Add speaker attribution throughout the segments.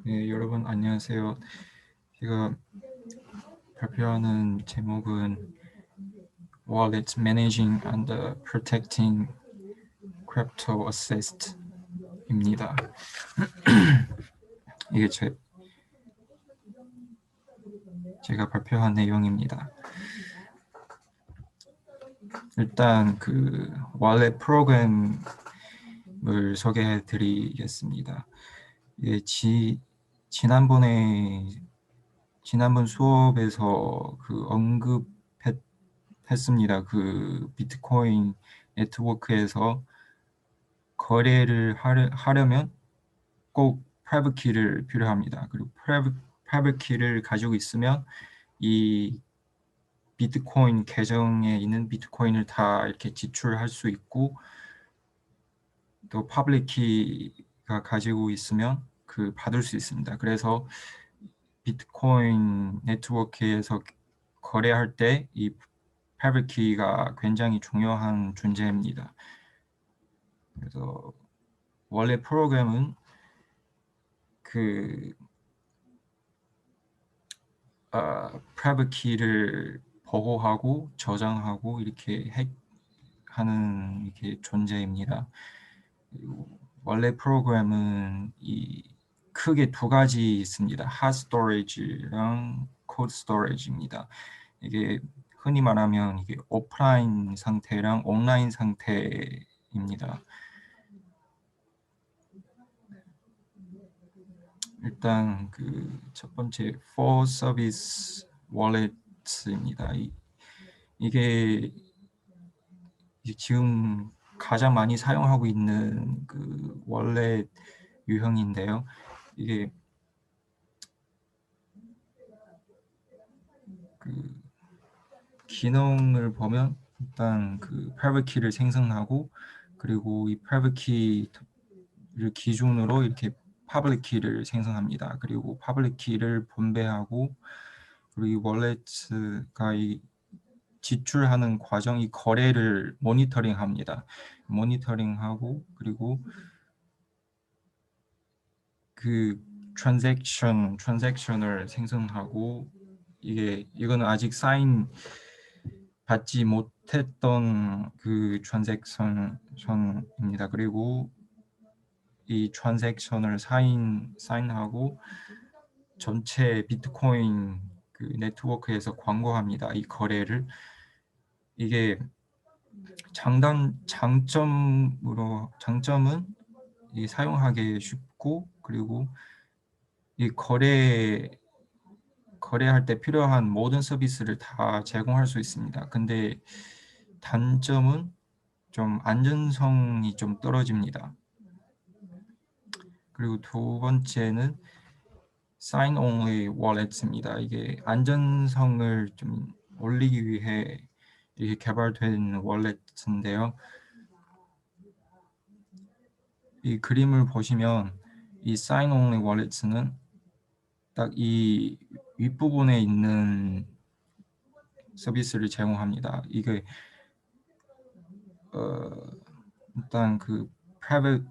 Speaker 1: 네, 여러분 안녕하세요. 제가 발표하는 제목은 Wallet Managing and Protecting Crypto Assets입니다. 이게 제가 발표한 내용입니다. 일단 그 wallet 프로그램을 소개해 드리겠습니다. 이게 지난번 수업에서 그 언급했습니다. 그 비트코인 네트워크에서 거래를 하려면 꼭 프라이빗 키를 필요합니다. 그리고 프라이빗 키를 가지고 있으면 이 비트코인 계정에 있는 비트코인을 다 이렇게 지출할 수 있고, 또 퍼블릭 키가 가지고 있으면 그 받을 수 있습니다. 그래서 비트코인 네트워크에서 거래할 때 이 프라이빗 키가 굉장히 중요한 존재입니다. 그래서 원래 프로그램은 그 프라이빗 키를 보호하고 저장하고 이렇게 하는 이렇게 존재입니다. 그리고 원래 프로그램은 크게 두 가지 있습니다. 핫 스토리지랑 콜드 스토리지입니다. 이게 흔히 말하면 이게 오프라인 상태랑 온라인 상태입니다. 일단 그 첫 번째 for service wallet입니다. 이게 지금 가장 많이 사용하고 있는 그 월렛 유형인데요. 이게 그 기능을 보면 일단 그 private key를 생성하고, 그리고 이 private key를 기준으로 이렇게 public key를 생성합니다. 그리고 public key를 분배하고, 그리고 이 월렛가 이 지출하는 과정, 이 거래를 모니터링합니다. 모니터링하고, 그리고 그 트랜잭션을 생성하고, 이거는 아직 사인 받지 못했던 그 트랜잭션입니다. 그리고 이 트랜잭션을 사인하고 전체 비트코인 그 네트워크에서 광고합니다. 이 거래를. 이게 장점은 이 사용하기 쉽고, 그리고 이 거래할 때 필요한 모든 서비스를 다 제공할 수 있습니다. 근데 단점은 좀 안전성이 좀 떨어집니다. 그리고 두 번째는 sign only wallet입니다. 이게 안전성을 좀 올리기 위해 이게 개발된 월렛인데요. 이 그림을 보시면 이 sign only wallet는 딱 이 윗부분에 있는 서비스를 제공합니다. 이게 일단 그 parent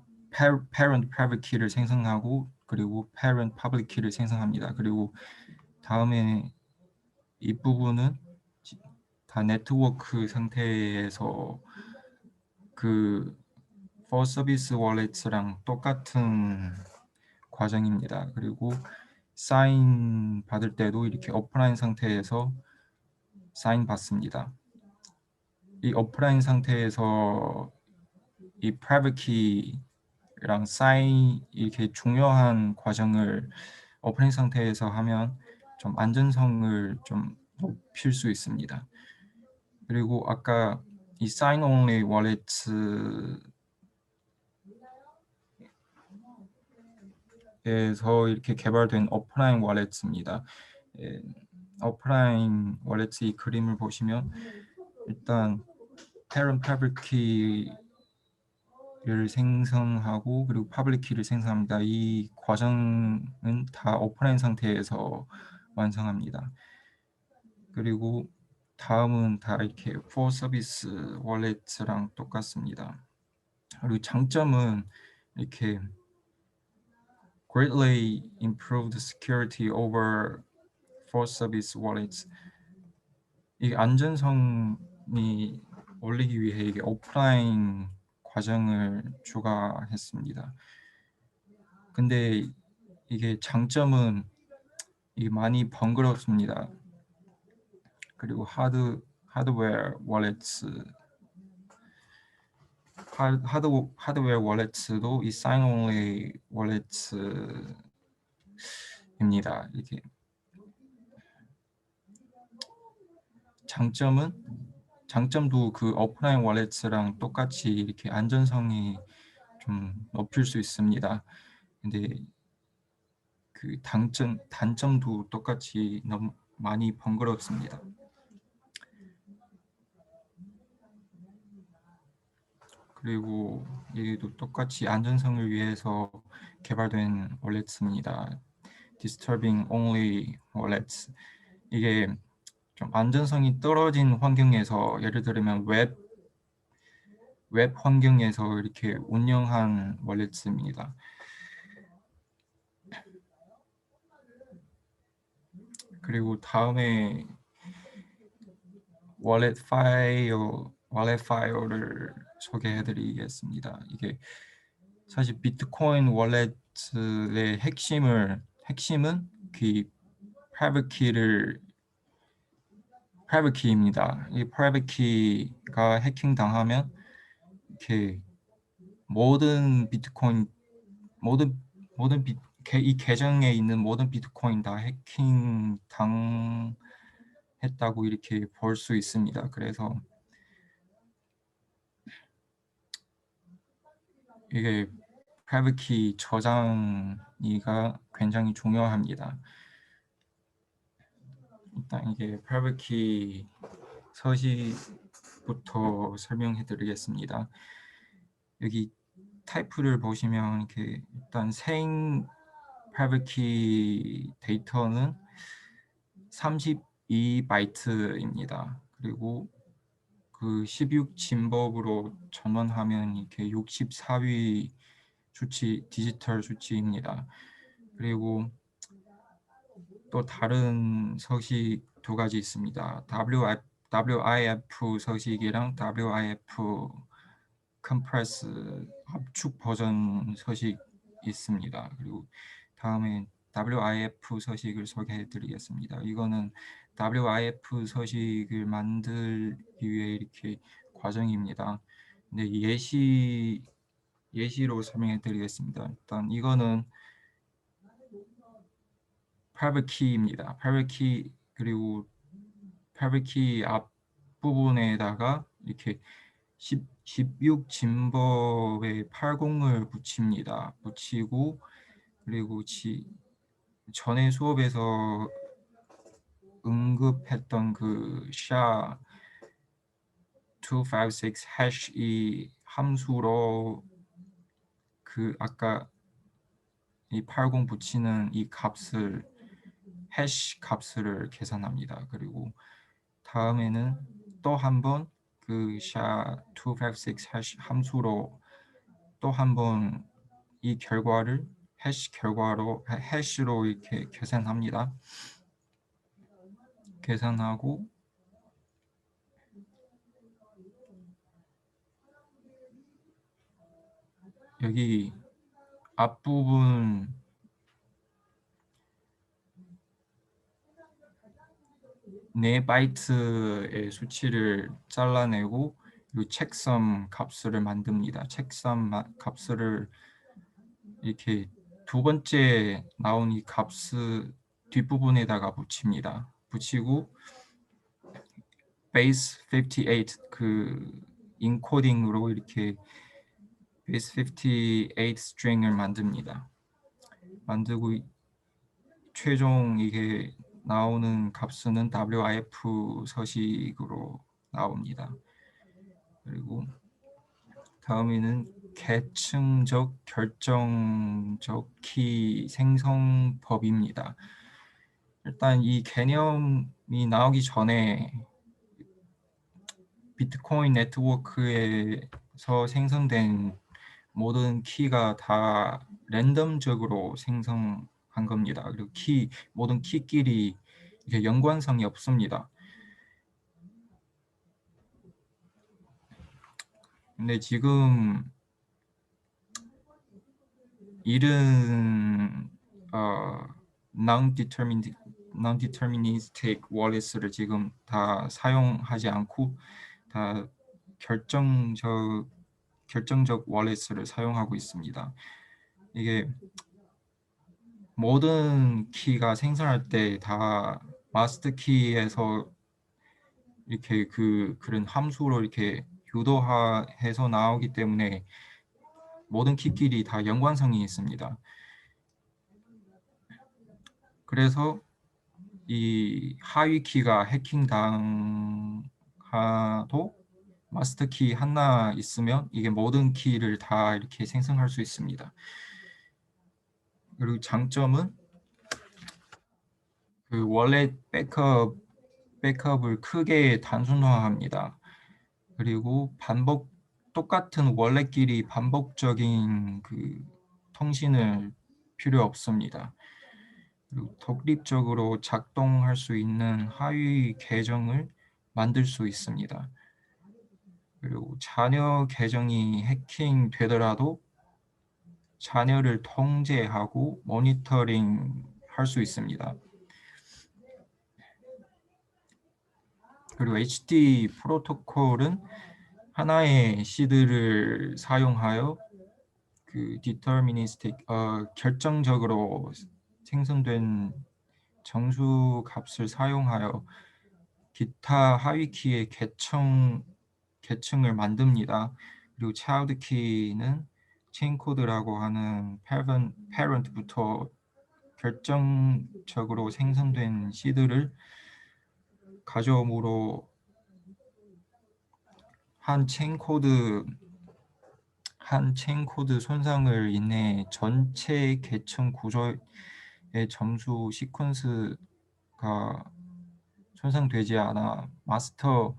Speaker 1: private key를 생성하고, 그리고 parent public key를 생성합니다. 그리고 다음에 이 부분은 다 네트워크 상태에서 그 for service wallet랑 똑같은 과정입니다. 그리고 사인 받을 때도 이렇게 오프라인 상태에서 사인 받습니다. 이 오프라인 상태에서 이 private key랑 사인 이렇게 중요한 과정을 오프라인 상태에서 하면 좀 안전성을 좀 높일 수 있습니다. 그리고 아까 이 sign only wallet에서 이렇게 개발된 오프라인 월렛입니다. 오프라인 월렛의 그림을 보시면 일단 parent private key를 생성하고, 그리고 public key를 생성합니다. 이 과정은 다 오프라인 상태에서 완성합니다. 그리고 다음은 다 이렇게 for 서비스 월렛랑 똑같습니다. 그리고 장점은 이렇게 greatly improved security over for service wallets. 이 안전성이 올리기 위해 이게 오프라인 과정을 추가했습니다. 근데 이게 장점은 이게 많이 번거롭습니다. 그리고 하드웨어 월렛스 하드웨어 월렛도 이 사인 온리 월렛입니다. 이게 장점도 그 오프라인 월렛랑 똑같이 이렇게 안전성이 좀 높일 수 있습니다. 근데 그 단점도 똑같이 너무 많이 번거롭습니다. 그리고 얘도 똑같이 안전성을 위해서 개발된 월렛입니다. Disturbing only wallets. 이게 좀 안전성이 떨어진 환경에서 예를 들면 웹 환경에서 이렇게 운영한 월렛입니다. 그리고 다음에 월렛 파일을 소개해드리겠습니다. 이게 사실 비트코인 월렛의 핵심은 그 프라이빗 키입니다. 이 프라이빗 키가 해킹 당하면 이렇게 모든 비트코인 이 계정에 있는 모든 비트코인 다 해킹 당했다고 이렇게 볼 수 있습니다. 그래서 이게 프라이빗 키 저장이가 굉장히 중요합니다. 일단 이게 프라이빗 키 서식부터 설명해 드리겠습니다. 여기 타입을 보시면 이렇게 일단 생 프라이빗 키 데이터는 32바이트입니다. 그리고 그 16진법으로 전환하면 이렇게 64위 디지털 수치입니다. 그리고 또 다른 서식 두 가지 있습니다. WIF 서식이랑 WIF 컴프레스 압축 버전 서식 있습니다. 그리고 다음에 WIF 서식을 소개해 드리겠습니다. 이거는 WIF 서식을 만들기 위해 이렇게 과정입니다. 근데 예시로 설명해 드리겠습니다. 일단 이거는 private key입니다. private key 그리고 private key 앞부분에다가 이렇게 16진법의 80을 붙이고 그리고 전에 수업에서 언급했던 그 SHA-256 해시 이 함수로 그 아까 이 80 붙이는 이 해시 값을 계산합니다. 그리고 다음에는 또 한 번 그 SHA-256 해시 함수로 또 한 번 이 결과를 해시로 이렇게 계산합니다. 계산하고 여기 앞부분 4바이트의 수치를 잘라내고 이 책섬 값을 만듭니다. 책섬 값을 이렇게 두 번째 나온 이 값을 뒷부분에다가 붙이고 base 58 그 인코딩으로 이렇게 base 58 string을 만들고 최종 이게 나오는 값은 WIF 서식으로 나옵니다. 그리고 다음에는 계층적 결정적 키 생성법입니다. 일단 이 개념이 나오기 전에 비트코인 네트워크에서 생성된 모든 키가 다 랜덤적으로 생성한 겁니다. 그리고 모든 키끼리 이렇게 연관성이 없습니다. 근데 지금 이른 non-deterministic wallets를 지금 다 사용하지 않고 다 결정적 wallets를 사용하고 있습니다. 이게 모든 키가 생성할 때 다 마스터 키에서 이렇게 그런 함수로 이렇게 유도해서 나오기 때문에 모든 키끼리 다 연관성이 있습니다. 그래서 이 하위 키가 해킹 당하도 마스터 키 하나 있으면 이게 모든 키를 다 이렇게 생성할 수 있습니다. 그리고 장점은 그 월렛 백업을 크게 단순화합니다. 그리고 똑같은 월렛끼리 반복적인 그 통신을 필요 없습니다. 그리고 독립적으로 작동할 수 있는 하위 계정을 만들 수 있습니다. 그리고 자녀 계정이 해킹되더라도 자녀를 통제하고 모니터링 할 수 있습니다. 그리고 HD 프로토콜은 하나의 시드를 사용하여 그 deterministic 결정적으로 생성된 정수 값을 사용하여 기타 하위 키의 계층을 만듭니다. 그리고 child key는 체인 코드라고 하는 parent부터 결정적으로 생성된 시드를 가져오므로 한 체인 코드 손상을 인해 전체 계층 구조의 점수 시퀀스가 손상되지 않아 마스터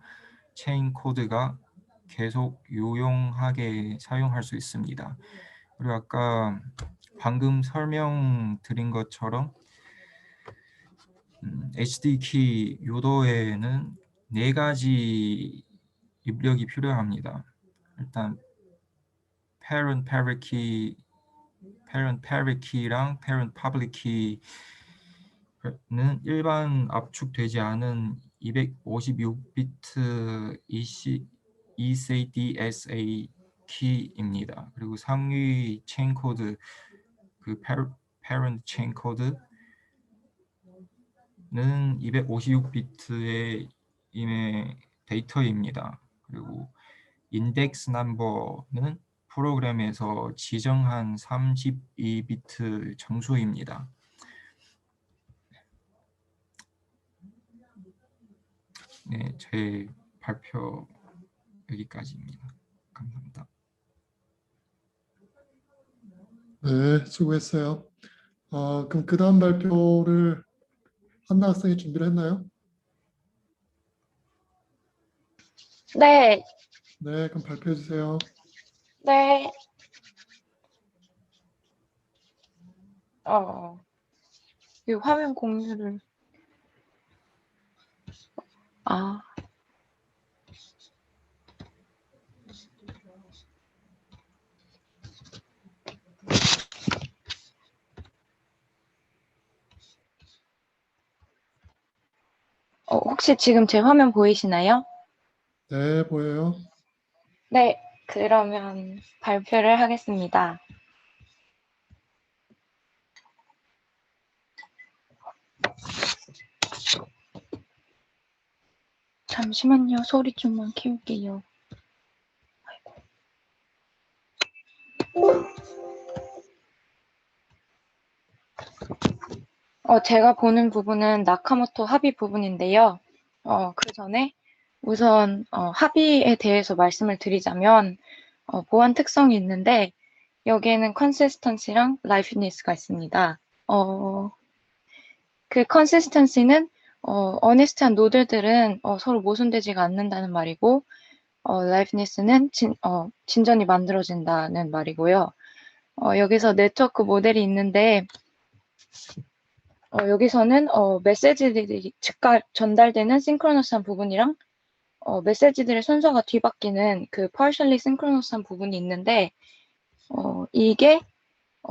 Speaker 1: 체인 코드가 계속 유용하게 사용할 수 있습니다. 그리고 아까 방금 설명드린 것처럼 HD키 유도에는 4가지 입력이 필요합니다. 일단 parent private key랑 parent public key는 일반 압축되지 않은 256비트 ECDSA 키입니다. 그리고 상위 체인 코드 그 parent 체인 코드는 256비트의 임의 데이터입니다. 그리고 인덱스 넘버는 프로그램에서 지정한 32비트 정수입니다. 네, 제 발표 여기까지입니다. 감사합니다.
Speaker 2: 네, 수고했어요. 그럼 그 다음 발표를 한나 학생이 준비를 했나요?
Speaker 3: 네,
Speaker 2: 네, 그럼 발표해 주세요.
Speaker 3: 네. 이 화면 공유를. 혹시 지금 제 화면 보이시나요?
Speaker 2: 네, 보여요.
Speaker 3: 네, 그러면 발표를 하겠습니다. 잠시만요. 소리 좀만 키울게요. 제가 보는 부분은 나카모토 합의 부분인데요. 그 전에 우선 합의에 대해서 말씀을 드리자면 보안 특성이 있는데 여기에는 consistency랑 liveness가 있습니다. 그 consistency는 honest한 노드들은 서로 모순되지가 않는다는 말이고 라이프니스는 진전이 만들어진다는 말이고요. 여기서 네트워크 모델이 있는데 여기서는 메시지들이 즉각 전달되는 싱크로너스한 부분이랑 메시지들의 순서가 뒤바뀌는 그 partially synchronous한 부분이 있는데 이게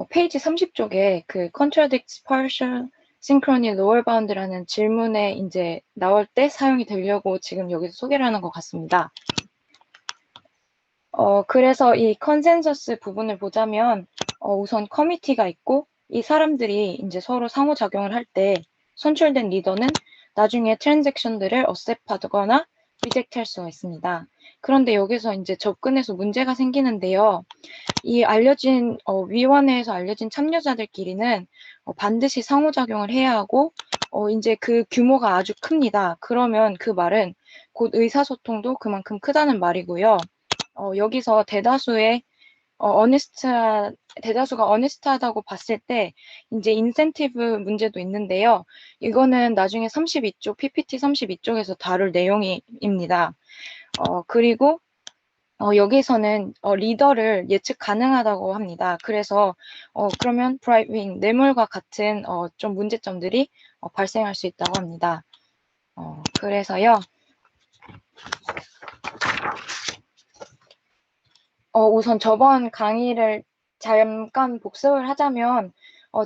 Speaker 3: 페이지 30쪽에 그 contradicts partial synchrony lower bound라는 질문에 이제 나올 때 사용이 되려고 지금 여기서 소개를 하는 것 같습니다. 그래서 이 컨센서스 부분을 보자면 우선 커미티가 있고 이 사람들이 이제 서로 상호작용을 할 때 선출된 리더는 나중에 트랜잭션들을 어셉하거나 리젝트 할 수가 있습니다. 그런데 여기서 이제 접근해서 문제가 생기는데요. 이 알려진 위원회에서 알려진 참여자들끼리는 반드시 상호작용을 해야 하고 이제 그 규모가 아주 큽니다. 그러면 그 말은 곧 의사소통도 그만큼 크다는 말이고요. 여기서 대다수가 어니스트하다고 봤을 때 이제 인센티브 문제도 있는데요. 이거는 나중에 32쪽, PPT 32쪽에서 다룰 내용입니다. 그리고 여기서는 리더를 예측 가능하다고 합니다. 그래서 그러면 브라이빙, 뇌물과 같은 좀 문제점들이 발생할 수 있다고 합니다. 그래서요. 우선 저번 강의를 잠깐 복습을 하자면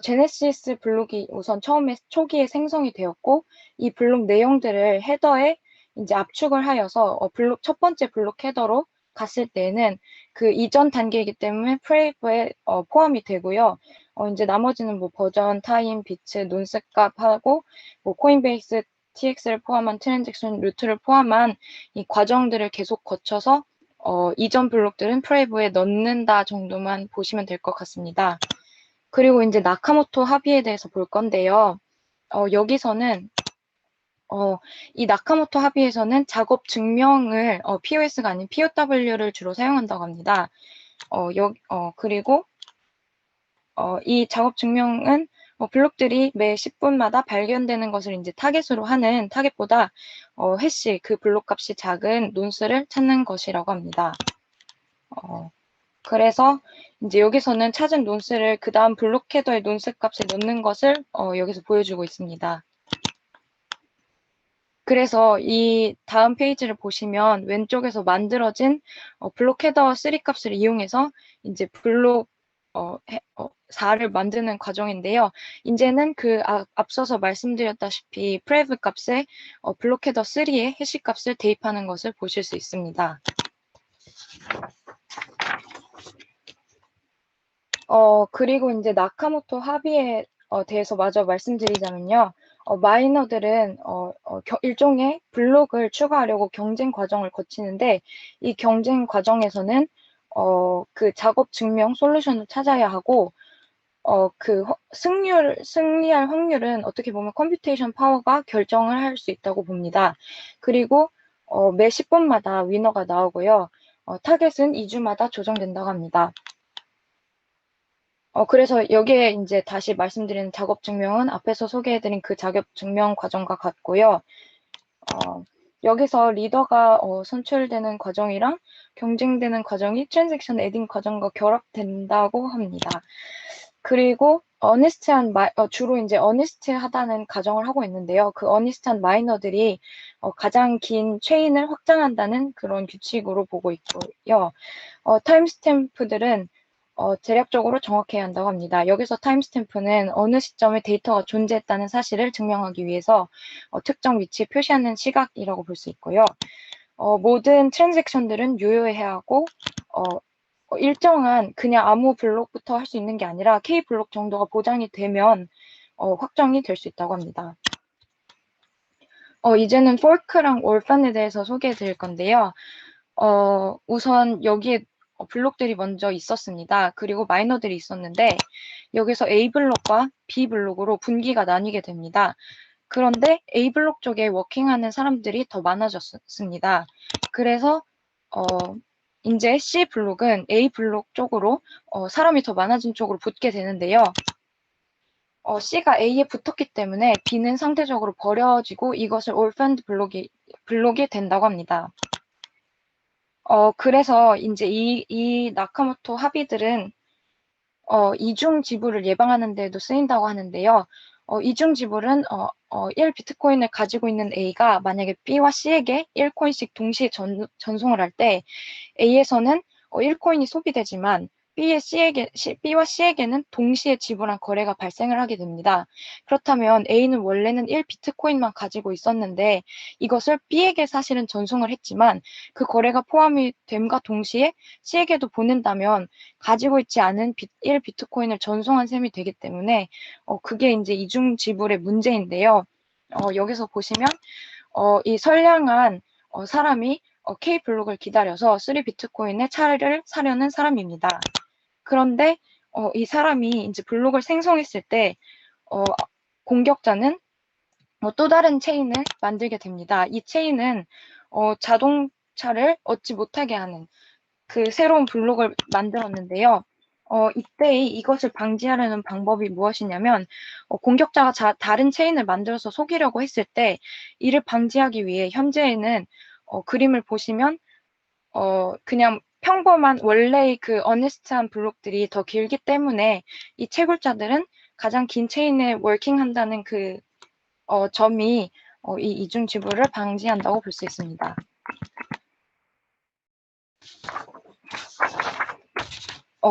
Speaker 3: 제네시스 블록이 우선 초기에 생성이 되었고 이 블록 내용들을 헤더에 이제 압축을 하여서 첫 번째 블록 헤더로 갔을 때는 그 이전 단계이기 때문에 프레이브에 포함이 되고요. 이제 나머지는 뭐 버전, 타임, 비트, 논스 값하고 뭐 코인베이스 TX를 포함한 트랜잭션 루트를 포함한 이 과정들을 계속 거쳐서 이전 블록들은 프레이브에 넣는다 정도만 보시면 될 것 같습니다. 그리고 이제 나카모토 합의에 대해서 볼 건데요. 여기서는 이 나카모토 합의에서는 작업 증명을 POS가 아닌 POW를 주로 사용한다고 합니다. 그리고 이 작업 증명은 블록들이 매 10분마다 발견되는 것을 이제 타겟으로 하는 타겟보다 해시 그 블록 값이 작은 논스를 찾는 것이라고 합니다. 그래서 이제 여기서는 찾은 논스를 그 다음 블록 헤더의 논스 값에 넣는 것을 여기서 보여주고 있습니다. 그래서 이 다음 페이지를 보시면 왼쪽에서 만들어진 블록 헤더 3 값을 이용해서 이제 블록 4를 만드는 과정인데요. 이제는 그 앞서서 말씀드렸다시피 prev 값에 블록 헤더 3의 해시 값을 대입하는 것을 보실 수 있습니다. 그리고 이제 나카모토 합의에 대해서 마저 말씀드리자면요. 마이너들은 일종의 블록을 추가하려고 경쟁 과정을 거치는데 이 경쟁 과정에서는 그 작업 증명 솔루션을 찾아야 하고 그 승리할 확률은 어떻게 보면 컴퓨테이션 파워가 결정을 할 수 있다고 봅니다. 그리고 매 10분마다 위너가 나오고요. 타겟은 2주마다 조정된다고 합니다. 그래서 여기에 이제 다시 말씀드리는 작업 증명은 앞에서 소개해드린 그 작업 증명 과정과 같고요. 여기서 리더가 선출되는 과정이랑 경쟁되는 과정이 트랜잭션 에딩 과정과 결합된다고 합니다. 그리고 주로 이제 어니스트하다는 가정을 하고 있는데요. 그 어니스트한 마이너들이 가장 긴 체인을 확장한다는 그런 규칙으로 보고 있고요. 타임스탬프들은 대략적으로 정확해야 한다고 합니다. 여기서 타임스탬프는 어느 시점에 데이터가 존재했다는 사실을 증명하기 위해서 특정 위치에 표시하는 시각이라고 볼 수 있고요. 모든 트랜잭션들은 유효해야 하고 일정한 그냥 아무 블록부터 할 수 있는 게 아니라 K 블록 정도가 보장이 되면 확정이 될 수 있다고 합니다. 이제는 포크랑 올판에 대해서 소개해 드릴 건데요. 우선 여기에 블록들이 먼저 있었습니다. 그리고 마이너들이 있었는데 여기서 A 블록과 B 블록으로 분기가 나뉘게 됩니다. 그런데 A 블록 쪽에 워킹하는 사람들이 더 많아졌습니다. 그래서 이제 C 블록은 A 블록 쪽으로 사람이 더 많아진 쪽으로 붙게 되는데요. C가 A에 붙었기 때문에 B는 상대적으로 버려지고 이것을 올펀드 블록이 된다고 합니다. 그래서 이제 이 나카모토 합의들은 이중 지불을 예방하는 데도 쓰인다고 하는데요. 이중 지불은 1 비트코인을 가지고 있는 A가 만약에 B와 C에게 1코인씩 동시에 전송을 할 때 A에서는 1코인이 소비되지만 B와 C에게는 동시에 지불한 거래가 발생을 하게 됩니다. 그렇다면 A는 원래는 1 비트코인만 가지고 있었는데 이것을 B에게 사실은 전송을 했지만 그 거래가 포함이 됨과 동시에 C에게도 보낸다면 가지고 있지 않은 1 비트코인을 전송한 셈이 되기 때문에 그게 이제 이중 지불의 문제인데요. 여기서 보시면 이 선량한 사람이 K 블록을 기다려서 3 비트코인의 차를 사려는 사람입니다. 그런데 이 사람이 이제 블록을 생성했을 때 공격자는 또 다른 체인을 만들게 됩니다. 이 체인은 자동차를 얻지 못하게 하는 그 새로운 블록을 만들었는데요. 이때 이것을 방지하려는 방법이 무엇이냐면 공격자가 다른 체인을 만들어서 속이려고 했을 때 이를 방지하기 위해 현재에는 그림을 보시면 그냥 평범한 원래의 그 어니스트한 블록들이 더 길기 때문에 이 채굴자들은 가장 긴 체인에 워킹한다는 그 점이 이 이중 지불을 방지한다고 볼 수 있습니다.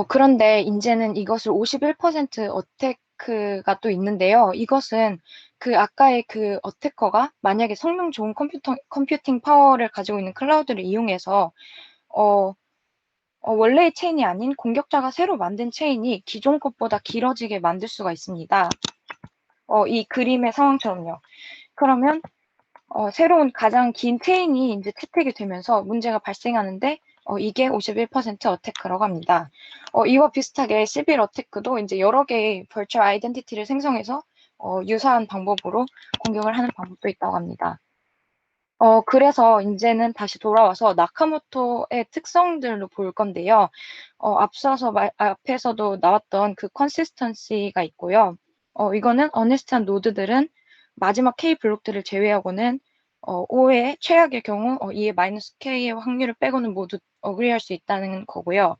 Speaker 3: 그런데 이제는 이것을 51% 어태크가 또 있는데요. 이것은 그 아까의 그 어태커가 만약에 성능 좋은 컴퓨팅 파워를 가지고 있는 클라우드를 이용해서 원래의 체인이 아닌 공격자가 새로 만든 체인이 기존 것보다 길어지게 만들 수가 있습니다. 이 그림의 상황처럼요. 그러면 새로운 가장 긴 체인이 이제 채택이 되면서 문제가 발생하는데 이게 51% 어태크라고 합니다. 이와 비슷하게 시빌 어태크도 이제 여러 개의 버추얼 아이덴티티를 생성해서 유사한 방법으로 공격을 하는 방법도 있다고 합니다. 그래서 이제는 다시 돌아와서 나카모토의 특성들로 볼 건데요. 앞에서도 나왔던 그 컨시스턴시가 있고요. 이거는 어니스트한 노드들은 마지막 K 블록들을 제외하고는 5의 최악의 경우 2의 마이너스 K의 확률을 빼고는 모두 어그리할 수 있다는 거고요.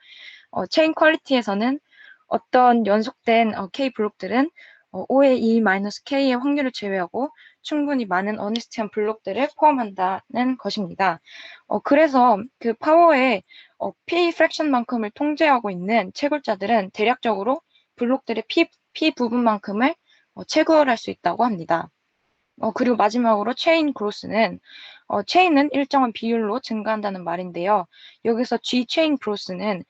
Speaker 3: 체인 퀄리티에서는 어떤 연속된 K 블록들은 5의 2 마이너스 K의 확률을 제외하고 충분히 많은 어니스트한 블록들을 포함한다는 것입니다. 그래서 그 파워의 P 프랙션만큼을 통제하고 있는 채굴자들은 대략적으로 블록들의 P 부분만큼을 채굴할 수 있다고 합니다. 그리고 마지막으로 체인 그로스는 체인은 일정한 비율로 증가한다는 말인데요. 여기서 G 체인 그로스는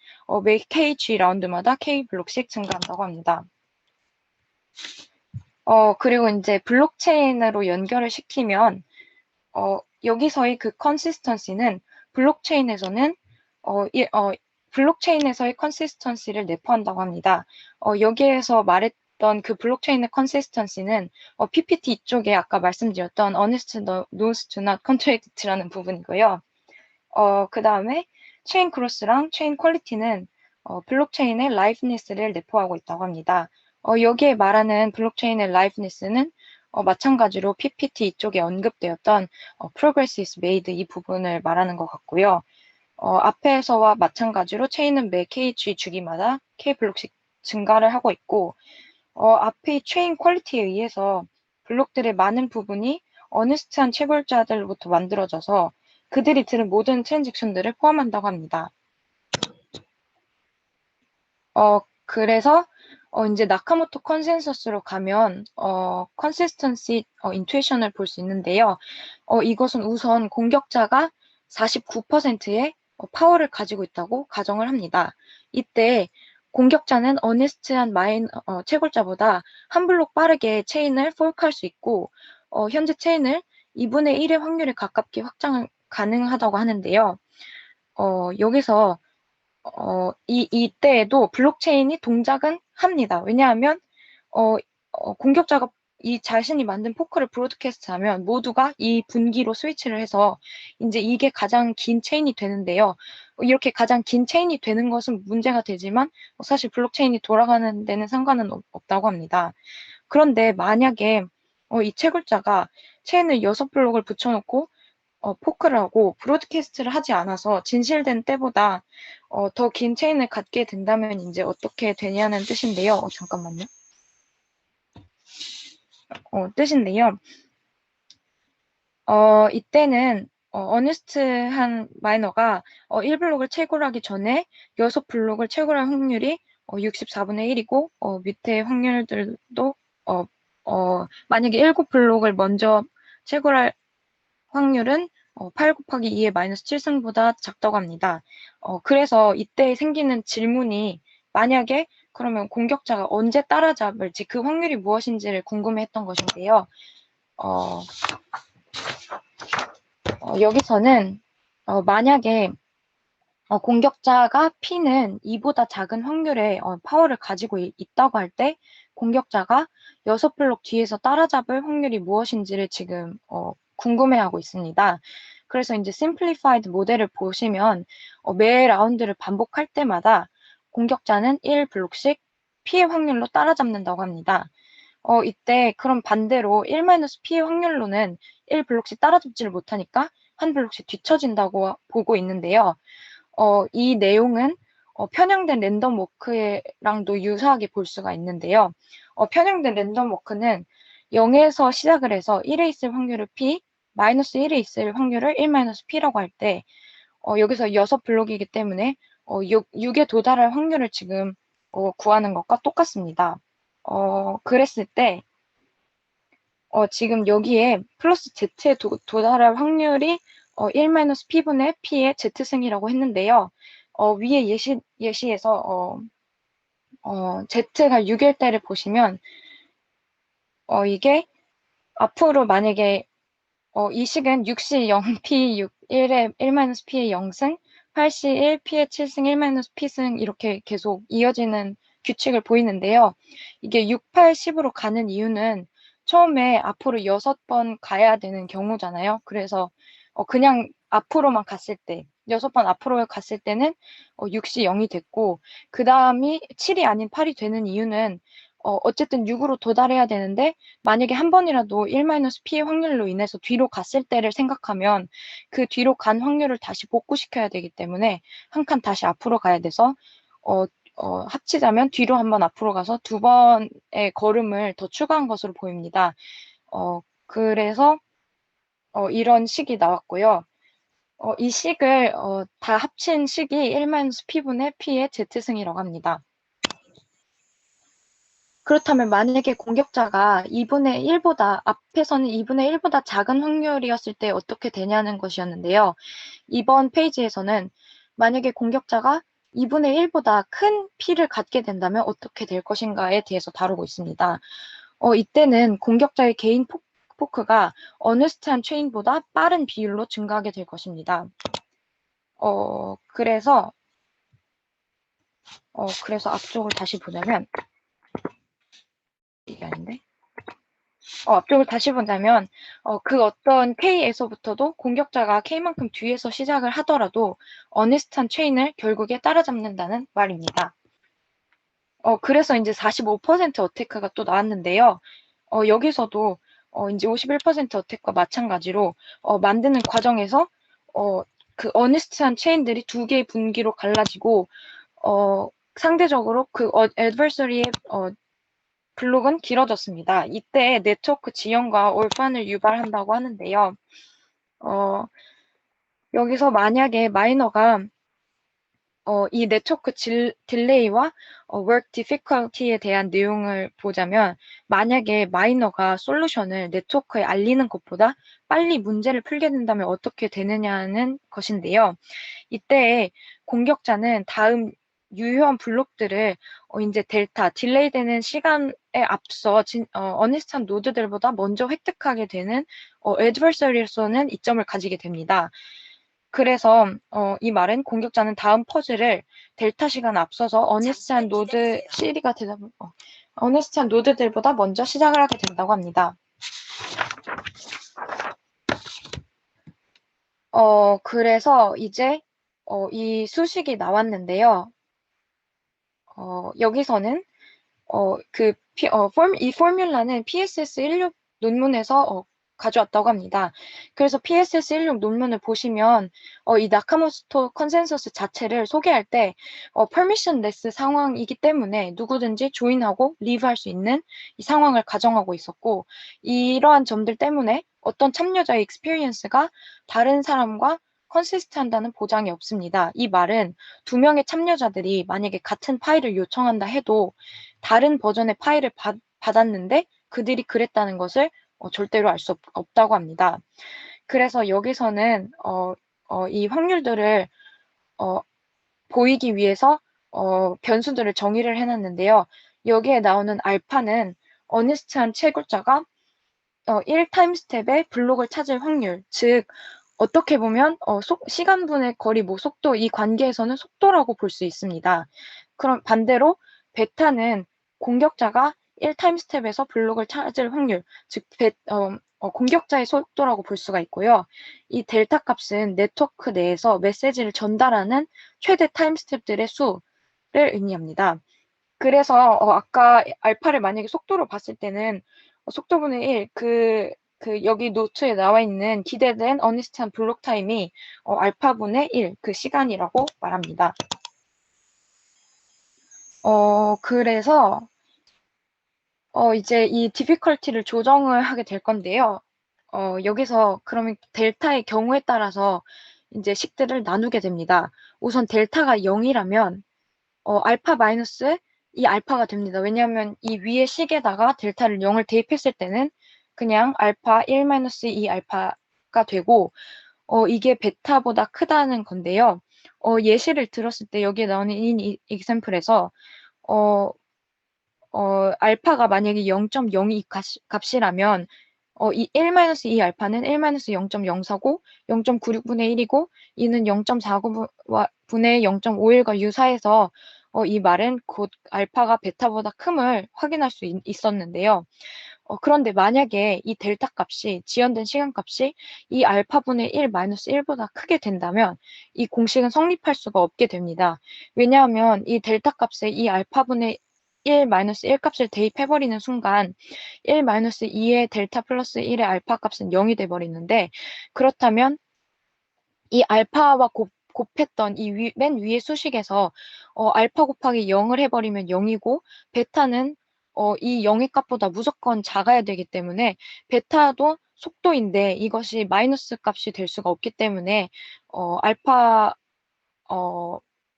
Speaker 3: 매 KG 라운드마다 K 블록씩 증가한다고 합니다. 그리고 이제 블록체인으로 연결을 시키면 여기서의 그 컨시스턴시는 블록체인에서는 블록체인에서의 컨시스턴시를 내포한다고 합니다. 여기에서 말했던 그 블록체인의 컨시스턴시는 PPT 이쪽에 아까 말씀드렸던 honest knows to not contradict라는 부분이고요. 그 다음에 체인 크로스랑 체인 퀄리티는 블록체인의 라이브니스를 내포하고 있다고 합니다. 여기에 말하는 블록체인의 라이브니스는 마찬가지로 PPT 이쪽에 언급되었던 progress is made 이 부분을 말하는 것 같고요. 앞에서와 마찬가지로 체인은 매 KG 주기마다 K 블록씩 증가를 하고 있고 앞의 체인 퀄리티에 의해서 블록들의 많은 부분이 어니스트한 채굴자들로부터 만들어져서 그들이 들은 모든 트랜잭션들을 포함한다고 합니다. 그래서 이제 나카모토 컨센서스로 가면 컨시스턴시 인투이션을 볼 수 있는데요. 이것은 우선 공격자가 49%의 파워를 가지고 있다고 가정을 합니다. 이때 공격자는 어니스트한 채굴자보다 한 블록 빠르게 체인을 포크할 수 있고 현재 체인을 2분의 1의 확률에 가깝게 확장 가능하다고 하는데요. 여기서 이때에도 블록체인이 동작은 합니다. 왜냐하면 공격자가 이 자신이 만든 포크를 브로드캐스트하면 모두가 이 분기로 스위치를 해서 이제 이게 가장 긴 체인이 되는데요. 이렇게 가장 긴 체인이 되는 것은 문제가 되지만 사실 블록체인이 돌아가는 데는 상관은 없다고 합니다. 그런데 만약에 이 채굴자가 체인을 6블록을 붙여놓고 포크를 하고 브로드캐스트를 하지 않아서 진실된 때보다 더 긴 체인을 갖게 된다면 이제 어떻게 되냐는 뜻인데요. 잠깐만요. 뜻인데요. 이때는 어니스트한 마이너가 1블록을 채굴하기 전에 6블록을 채굴할 확률이 64분의 1이고 밑에 확률들도 만약에 7블록을 먼저 채굴할 확률은 8 곱하기 2의 마이너스 7승보다 작다고 합니다. 그래서 이때 생기는 질문이 만약에 그러면 공격자가 언제 따라잡을지 그 확률이 무엇인지를 궁금해했던 것인데요. 여기서는 만약에 공격자가 P는 2보다 작은 확률의 파워를 가지고 있다고 할 때 공격자가 6블록 뒤에서 따라잡을 확률이 무엇인지를 지금 궁금해하고 있습니다. 그래서 이제 simplified 모델을 보시면 매 라운드를 반복할 때마다 공격자는 1블록씩 P의 확률로 따라잡는다고 합니다. 이때 그럼 반대로 1-P의 확률로는 1블록씩 따라잡지를 못하니까 한 블록씩 뒤처진다고 보고 있는데요. 이 내용은 편향된 랜덤 워크랑도 유사하게 볼 수가 있는데요. 편향된 랜덤 워크는 0에서 시작을 해서 1에 있을 확률을 P, 마이너스 1에 있을 확률을 1-P라고 할 때 여기서 6블록이기 때문에 6에 도달할 확률을 지금 구하는 것과 똑같습니다. 그랬을 때 지금 여기에 플러스 Z에 도달할 확률이 1-P분의 P의 Z승이라고 했는데요. 위에 예시에서 Z가 6일 때를 보시면 이게 앞으로 만약에 이 식은 6시 0, P 6, 1에 1-P의 0승, 8시 1, P의 7승, 1-P승 이렇게 계속 이어지는 규칙을 보이는데요. 이게 6, 8, 10으로 가는 이유는 처음에 앞으로 6번 가야 되는 경우잖아요. 그래서 그냥 앞으로만 갔을 때 6번 앞으로 갔을 때는 6시 0이 됐고 그 다음이 7이 아닌 8이 되는 이유는 어쨌든 6으로 도달해야 되는데 만약에 한 번이라도 1-P의 확률로 인해서 뒤로 갔을 때를 생각하면 그 뒤로 간 확률을 다시 복구시켜야 되기 때문에 한 칸 다시 앞으로 가야 돼서 합치자면 뒤로 한 번 앞으로 가서 2번의 걸음을 더 추가한 것으로 보입니다. 그래서 이런 식이 나왔고요. 이 식을 다 합친 식이 1-P분의 P의 Z승이라고 합니다. 그렇다면 만약에 공격자가 2분의 1보다 앞에서는 2분의 1보다 작은 확률이었을 때 어떻게 되냐는 것이었는데요. 이번 페이지에서는 만약에 공격자가 2분의 1보다 큰 P를 갖게 된다면 어떻게 될 것인가에 대해서 다루고 있습니다. 이때는 공격자의 개인 포크가 어느스트한 체인보다 빠른 비율로 증가하게 될 것입니다. 그래서 앞쪽을 다시 보자면 이게 아닌데? 앞쪽을 다시 본다면 그 어떤 K에서부터도 공격자가 K만큼 뒤에서 시작을 하더라도 어니스트한 체인을 결국에 따라잡는다는 말입니다. 그래서 이제 45% 어택크가 또 나왔는데요. 여기서도 이제 51% 어택과 마찬가지로 만드는 과정에서 그 어니스트한 체인들이 두 개의 분기로 갈라지고 상대적으로 그 애드버서리의 블록은 길어졌습니다. 이때 네트워크 지연과 올판을 유발한다고 하는데요. 여기서 만약에 마이너가 이 네트워크 딜레이와 work difficulty에 대한 내용을 보자면 만약에 마이너가 솔루션을 네트워크에 알리는 것보다 빨리 문제를 풀게 된다면 어떻게 되느냐는 것인데요. 이때 공격자는 다음 유효한 블록들을 이제 델타, 딜레이 되는 시간에 앞서 어니스트한 노드들보다 먼저 획득하게 되는 애드버서리로서는 이점을 가지게 됩니다. 그래서 이 말은 공격자는 다음 퍼즐을 델타 시간 앞서서 어니스트한 노드 시리가 되다 어니스트한 노드들보다 먼저 시작을 하게 된다고 합니다. 그래서 이제 이 수식이 나왔는데요. 여기서는 이 포뮬라는 PSS 16 논문에서 가져왔다고 합니다. 그래서 PSS16 논문을 보시면 이 나카모토 컨센서스 자체를 소개할 때 permissionless 상황이기 때문에 누구든지 조인하고 리브할 수 있는 이 상황을 가정하고 있었고, 이러한 점들 때문에 어떤 참여자의 experience가 다른 사람과 컨시스트 한다는 보장이 없습니다. 이 말은 두 명의 참여자들이 만약에 같은 파일을 요청한다 해도 다른 버전의 파일을 받았는데 그들이 그랬다는 것을 절대로 알 수 없다고 합니다. 그래서 여기서는 이 확률들을 보이기 위해서 변수들을 정의를 해놨는데요. 여기에 나오는 알파는 어니스트한 채굴자가 1 타임스텝의 블록을 찾을 확률, 즉 어떻게 보면 시간분의 거리, 속도, 이 관계에서는 속도라고 볼 수 있습니다. 그럼 반대로 베타는 공격자가 1 타임스텝에서 블록을 찾을 확률, 즉 공격자의 속도라고 볼 수가 있고요. 이 델타 값은 네트워크 내에서 메시지를 전달하는 최대 타임스텝들의 수를 의미합니다. 그래서 아까 알파를 만약에 속도로 봤을 때는 속도분의 1, 여기 노트에 나와 있는 기대된 어니스트한 블록 타임이 알파분의 1, 그 시간이라고 말합니다. 그래서 이제 이 difficulty를 조정을 하게 될 건데요. 여기서 그러면 델타의 경우에 따라서 이제 식들을 나누게 됩니다. 우선 델타가 0이라면 알파 마이너스 이 알파가 됩니다. 왜냐하면 이 위에 식에다가 델타를 0을 대입했을 때는 그냥 알파 1 마이너스 2 알파가 되고 이게 베타보다 크다는 건데요. 예시를 들었을 때 여기에 나오는 이 example에서 알파가 만약에 0.02 값이라면 이 1-2 알파는 1-0.04고 0.96분의 1이고 이는 0.49분의 0.51과 유사해서 이 말은 곧 알파가 베타보다 큼을 확인할 수 있었는데요. 그런데 만약에 이 델타 값이 지연된 시간 값이 이 알파분의 1-1보다 크게 된다면 이 공식은 성립할 수가 없게 됩니다. 왜냐하면 이 델타 값에 이 알파분의 1-1 값을 대입해버리는 순간 1-2의 델타 플러스 1의 알파 값은 0이 돼버리는데, 그렇다면 이 알파와 곱했던 맨 위의 수식에서 알파 곱하기 0을 해버리면 0이고 베타는 이 0의 값보다 무조건 작아야 되기 때문에 베타도 속도인데 이것이 마이너스 값이 될 수가 없기 때문에 알파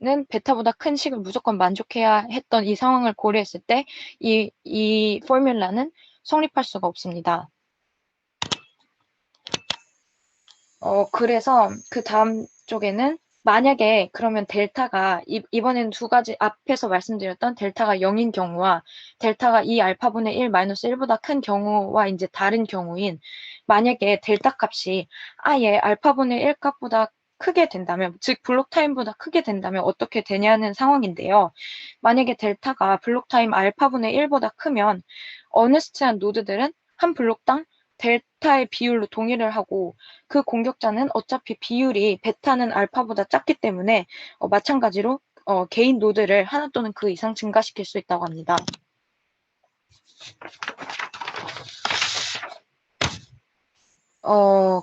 Speaker 3: 는 베타보다 큰 식을 무조건 만족해야 했던 이 상황을 고려했을 때 이 포뮬라는 성립할 수가 없습니다. 그래서 그 다음 쪽에는 만약에 그러면 델타가 이번에는 두 가지 앞에서 말씀드렸던 델타가 0인 경우와 델타가 이 알파분의 1-1보다 큰 경우와 이제 다른 경우인 만약에 델타 값이 아예 알파분의 1 값보다 크게 된다면, 즉 블록 타임보다 크게 된다면 어떻게 되냐는 상황인데요. 만약에 델타가 블록 타임 알파분의 1보다 크면 어니스트한 노드들은 한 블록당 델타의 비율로 동의를 하고 그 공격자는 어차피 비율이 베타는 알파보다 작기 때문에 마찬가지로 개인 노드를 하나 또는 그 이상 증가시킬 수 있다고 합니다.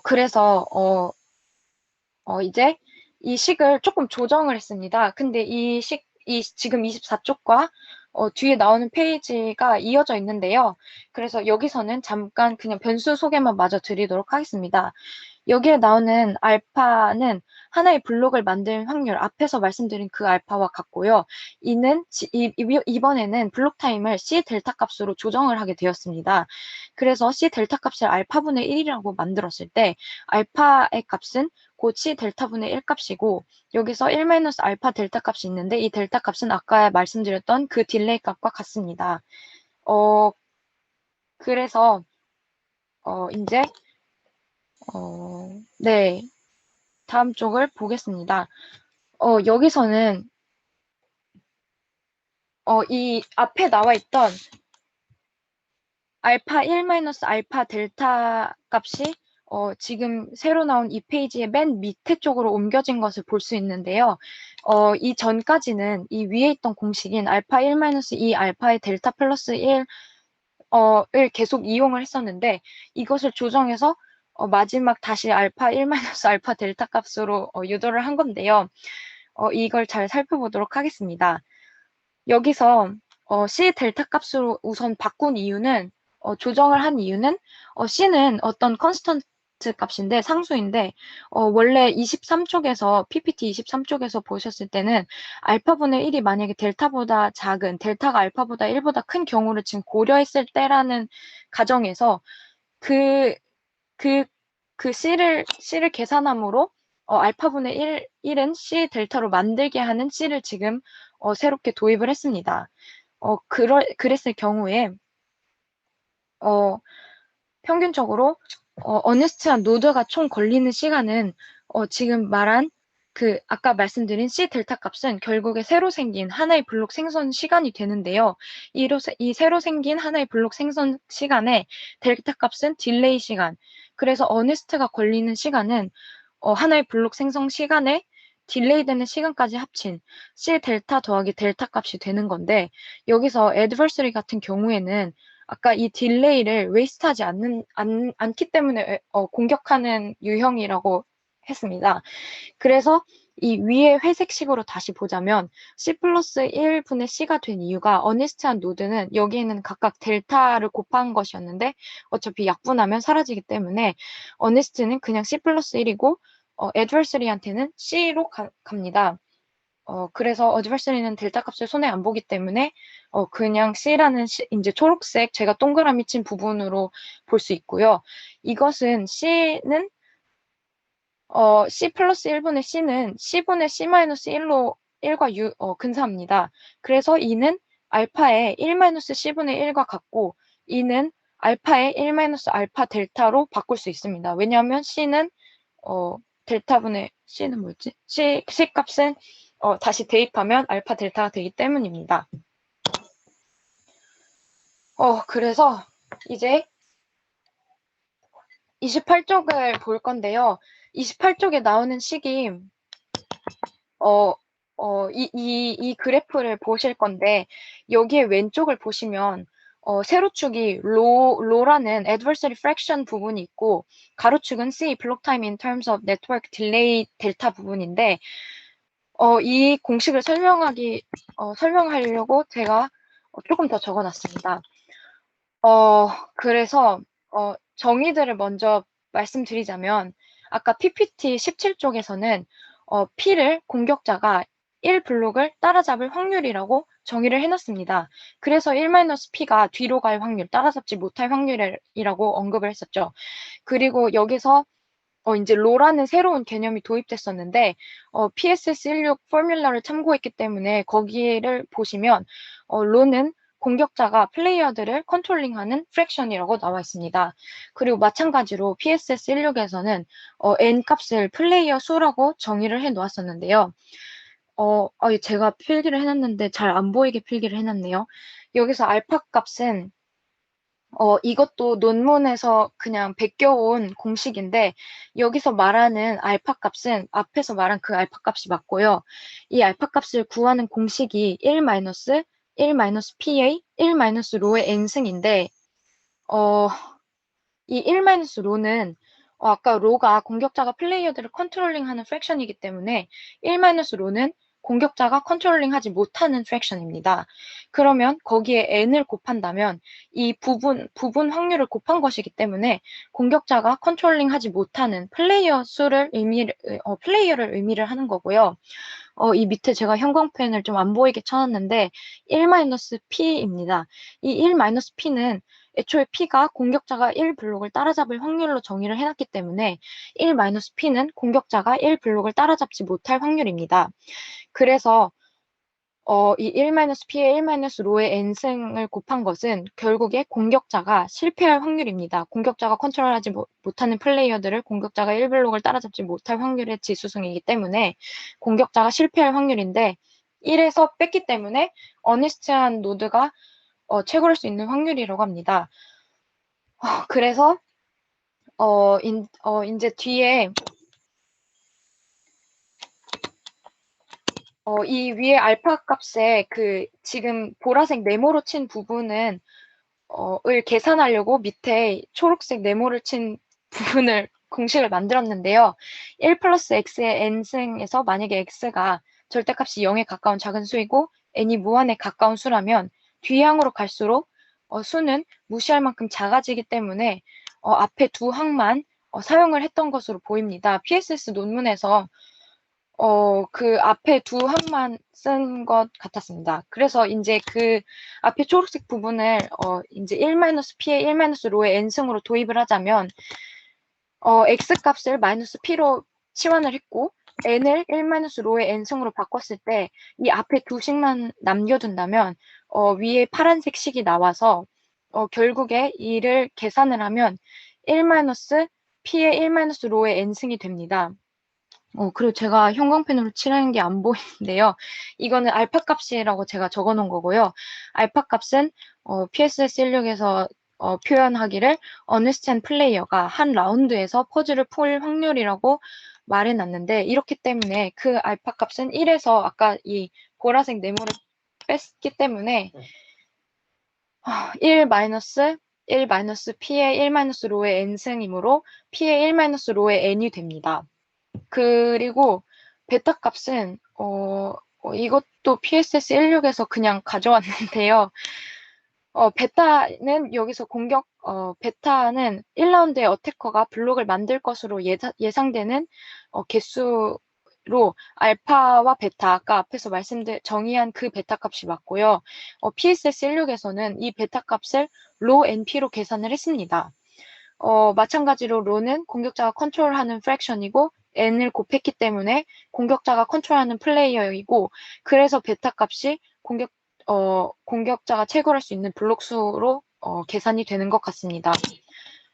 Speaker 3: 그래서 이제 이 식을 조금 조정을 했습니다. 근데 이 지금 24쪽과 뒤에 나오는 페이지가 이어져 있는데요. 그래서 여기서는 잠깐 그냥 변수 소개만 마저 드리도록 하겠습니다. 여기에 나오는 알파는 하나의 블록을 만들 확률, 앞에서 말씀드린 그 알파와 같고요. 이번에는 블록 타임을 C 델타 값으로 조정을 하게 되었습니다. 그래서 C 델타 값을 알파분의 1이라고 만들었을 때 알파의 값은 곧 C 델타분의 1 값이고 여기서 1-알파 델타 값이 있는데 이 델타 값은 아까 말씀드렸던 그 딜레이 값과 같습니다. 그래서 이제 네, 다음 쪽을 보겠습니다. 여기서는 이 앞에 나와 있던 알파 1-알파 델타 값이 지금 새로 나온 이 페이지의 맨 밑에 쪽으로 옮겨진 것을 볼 수 있는데요. 이 전까지는 이 위에 있던 공식인 알파 1-2 알파의 델타 플러스 1 을 계속 이용을 했었는데 이것을 조정해서 마지막 다시 알파 1 마이너스 알파 델타 값으로 유도를 한 건데요. 이걸 잘 살펴보도록 하겠습니다. 여기서 C 델타 값으로 우선 바꾼 이유는 조정을 한 이유는 C는 어떤 컨스턴트 값인데 상수인데 원래 23쪽에서 PPT 23쪽에서 보셨을 때는 알파분의 1이 만약에 델타보다 작은 델타가 알파보다 1보다 큰 경우를 지금 고려했을 때라는 가정에서 그 C를 계산함으로 알파분의 1은 C 델타로 만들게 하는 C를 지금 새롭게 도입을 했습니다. 그랬을 경우에 평균적으로 어니스트한 노드가 총 걸리는 시간은 지금 말한 아까 말씀드린 C 델타 값은 결국에 새로 생긴 하나의 블록 생성 시간이 되는데요. 이 새로 생긴 하나의 블록 생성 시간의 델타 값은 딜레이 시간. 그래서 어니스트가 걸리는 시간은 하나의 블록 생성 시간에 딜레이 되는 시간까지 합친 C 델타 더하기 델타 값이 되는 건데 여기서 adversary 같은 경우에는 아까 이 딜레이를 웨이스트하지 않기 때문에 공격하는 유형이라고 했습니다. 그래서 이 위에 회색식으로 다시 보자면 C 플러스 1분의 C가 된 이유가 어니스트한 노드는 여기에는 각각 델타를 곱한 것이었는데 어차피 약분하면 사라지기 때문에 어니스트는 그냥 C 플러스 1이고 adversary한테는 C로 갑니다. 그래서 adversary는 델타 값을 손에 안 보기 때문에 그냥 C라는 이제 초록색 제가 동그라미 친 부분으로 볼 수 있고요. 이것은 C는 C 플러스 1분의 C는 C분의 C 마이너스 1로 1과 근사합니다. 그래서 이는 알파의 1 마이너스 C분의 1과 같고 이는 알파의 1 마이너스 알파 델타로 바꿀 수 있습니다. 왜냐하면 C는 델타분의 C는 뭐였지? C 값은 다시 대입하면 알파 델타가 되기 때문입니다. 그래서 이제 28쪽을 볼 건데요. 28쪽에 나오는 식이 이 그래프를 보실 건데 여기에 왼쪽을 보시면 세로축이 로라는 adversary fraction 부분이 있고 가로축은 C block time in terms of network delay 델타 부분인데 이 공식을 설명하려고 제가 조금 더 적어놨습니다. 그래서 정의들을 먼저 말씀드리자면 아까 PPT 17쪽에서는 P를 공격자가 1블록을 따라잡을 확률이라고 정의를 해놨습니다. 그래서 1-P가 뒤로 갈 확률, 따라잡지 못할 확률이라고 언급을 했었죠. 그리고 여기서 이제 로라는 새로운 개념이 도입됐었는데 PSS16 포뮬러를 참고했기 때문에 거기를 보시면 로는 공격자가 플레이어들을 컨트롤링하는 프랙션이라고 나와 있습니다. 그리고 마찬가지로 PSS16에서는 n 값을 플레이어 수라고 정의를 해 놓았었는데요. 제가 필기를 해놨는데 잘 안 보이게 필기를 해놨네요. 여기서 알파 값은 이것도 논문에서 그냥 베껴온 공식인데 여기서 말하는 알파 값은 앞에서 말한 그 알파 값이 맞고요. 이 알파 값을 구하는 공식이 1-PA, 1-로의 n승인데 이 1-로는 아까 로가 공격자가 플레이어들을 컨트롤링하는 프랙션이기 때문에 1-로는 공격자가 컨트롤링하지 못하는 프랙션입니다. 그러면 거기에 n을 곱한다면 이 부분 확률을 곱한 것이기 때문에 공격자가 컨트롤링하지 못하는 플레이어를 의미를 하는 거고요. 이 밑에 제가 형광펜을 좀 안 보이게 쳐놨는데 1-P입니다. 이 1-P는 애초에 P가 공격자가 1블록을 따라잡을 확률로 정의를 해놨기 때문에 1-P는 공격자가 1블록을 따라잡지 못할 확률입니다. 그래서 이 1-P에 1-로의 n승을 곱한 것은 결국에 공격자가 실패할 확률입니다. 공격자가 컨트롤하지 못하는 플레이어들을 공격자가 1블록을 따라잡지 못할 확률의 지수승이기 때문에 공격자가 실패할 확률인데 1에서 뺐기 때문에 어니스트한 노드가 채굴할 수 있는 확률이라고 합니다. 그래서 이제 뒤에 이 위에 알파 값에 지금 보라색 네모로 친 부분은 을 계산하려고 밑에 초록색 네모를 친 부분을 공식을 만들었는데요. 1 플러스 x의 n승에서 만약에 x가 절대값이 0에 가까운 작은 수이고 n이 무한에 가까운 수라면 뒤항으로 갈수록 수는 무시할 만큼 작아지기 때문에 앞에 두 항만 사용을 했던 것으로 보입니다. PSS 논문에서 그 앞에 두 항만 쓴 것 같았습니다. 그래서 이제 그 앞에 초록색 부분을 이제 1-p의 1-로의 n승으로 도입을 하자면 x 값을 -p로 치환을 했고 n을 1-로의 n승으로 바꿨을 때 이 앞에 두 식만 남겨둔다면 위에 파란색 식이 나와서 결국에 이를 계산을 하면 1-p의 1-로의 n승이 됩니다. 그리고 제가 형광펜으로 칠하는 게 안 보이는데요. 이거는 알파 값이라고 제가 적어 놓은 거고요. 알파 값은 PSS 16에서 표현하기를 어니스트 플레이어가 한 라운드에서 퍼즐을 풀 확률이라고 말해놨는데 이렇기 때문에 그 알파 값은 1에서 아까 이 보라색 네모를 뺐기 때문에 1 P의 1-로의 n승이므로 P의 1-로의 n이 됩니다. 그리고 베타 값은 이것도 PSS 16에서 그냥 가져왔는데요. 베타는 여기서 베타는 1라운드에 어태커가 블록을 만들 것으로 예상되는 개수로 알파와 베타, 아까 앞에서 정의한 그 베타 값이 맞고요. PSS 16에서는 이 베타 값을 로 NP로 계산을 했습니다. 마찬가지로 로는 공격자가 컨트롤하는 프랙션이고 n을 곱했기 때문에 공격자가 컨트롤하는 플레이어이고 그래서 베타 값이 공격자가 채굴할 수 있는 블록 수로 계산이 되는 것 같습니다.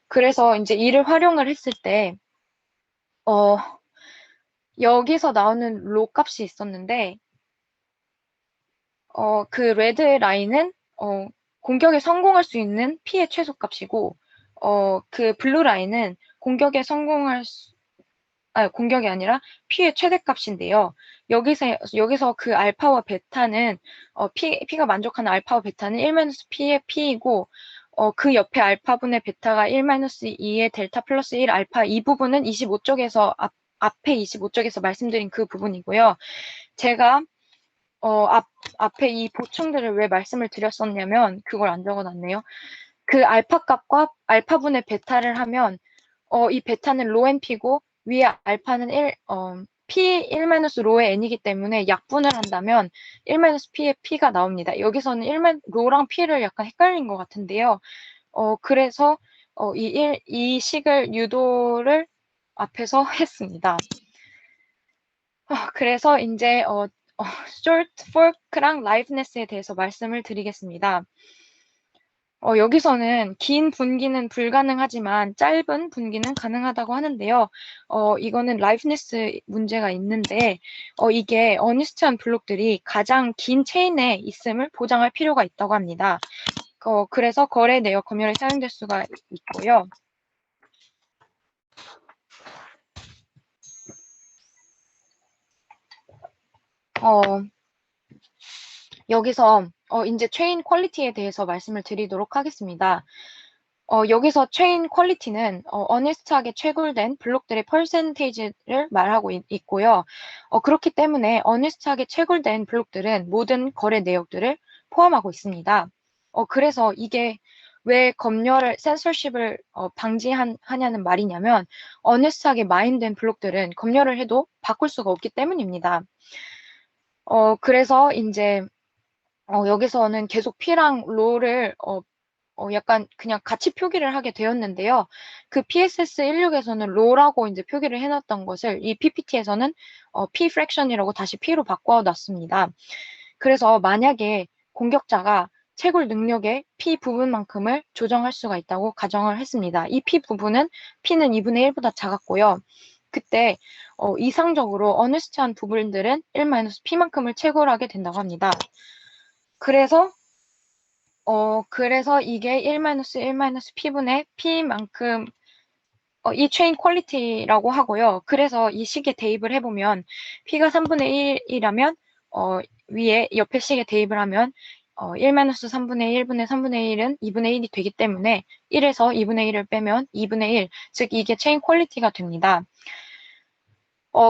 Speaker 3: 그래서 이제 이를 활용을 했을 때 여기서 나오는 로 값이 있었는데 그 레드 라인은 공격에 성공할 수 있는 P의 최소값이고 그 블루 라인은 공격이 아니라 P의 최대값인데요. 여기서 그 알파와 베타는 P가 만족하는 알파와 베타는 1-P의 P이고 그 옆에 알파분의 베타가 1-2의 델타 플러스 1 알파 이 부분은 25쪽에서 앞에 25쪽에서 말씀드린 그 부분이고요. 제가 앞에 이 보충들을 왜 말씀을 드렸었냐면 그걸 안 적어놨네요. 그 알파 값과 알파분의 베타를 하면 이 베타는 로 NP고 위에 알파는 P 1-로의 n이기 때문에 약분을 한다면 1-P의 P가 나옵니다. 여기서는 로랑 P를 약간 헷갈린 것 같은데요. 그래서 이 식을 유도를 앞에서 했습니다. 그래서 이제 short fork랑 liveness에 대해서 말씀을 드리겠습니다. 여기서는 긴 분기는 불가능하지만 짧은 분기는 가능하다고 하는데요. 이거는 라이프네스 문제가 있는데 이게 어니스트한 블록들이 가장 긴 체인에 있음을 보장할 필요가 있다고 합니다. 그래서 거래 내역 검열에 사용될 수가 있고요. 여기서 이제 체인 퀄리티에 대해서 말씀을 드리도록 하겠습니다. 여기서 체인 퀄리티는 어니스트하게 채굴된 블록들의 퍼센테이지를 말하고 있고요. 그렇기 때문에 어니스트하게 채굴된 블록들은 모든 거래 내역들을 포함하고 있습니다. 그래서 이게 왜 검열을 센서십을 방지하냐는 말이냐면 어니스트하게 마인된 블록들은 검열을 해도 바꿀 수가 없기 때문입니다. 그래서 이제 여기서는 계속 P랑 로를 약간 그냥 같이 표기를 하게 되었는데요. 그 PSS 16에서는 로라고 이제 표기를 해놨던 것을 이 PPT에서는 P 프랙션이라고 다시 P로 바꿔놨습니다. 그래서 만약에 공격자가 채굴 능력의 P 부분만큼을 조정할 수가 있다고 가정을 했습니다. 이 P 부분은 P는 2분의 1보다 작았고요. 그때 이상적으로 어니스트한 부분들은 1-P만큼을 채굴하게 된다고 합니다. 그래서 이게 1-P분의 P만큼 이 체인 퀄리티라고 하고요. 그래서 이 식에 대입을 해보면 P가 3분의 1이라면 위에 옆에 식에 대입을 하면 1-3분의 1분의 3분의 1은 2분의 1이 되기 때문에 1에서 2분의 1을 빼면 2분의 1, 즉 이게 체인 퀄리티가 됩니다.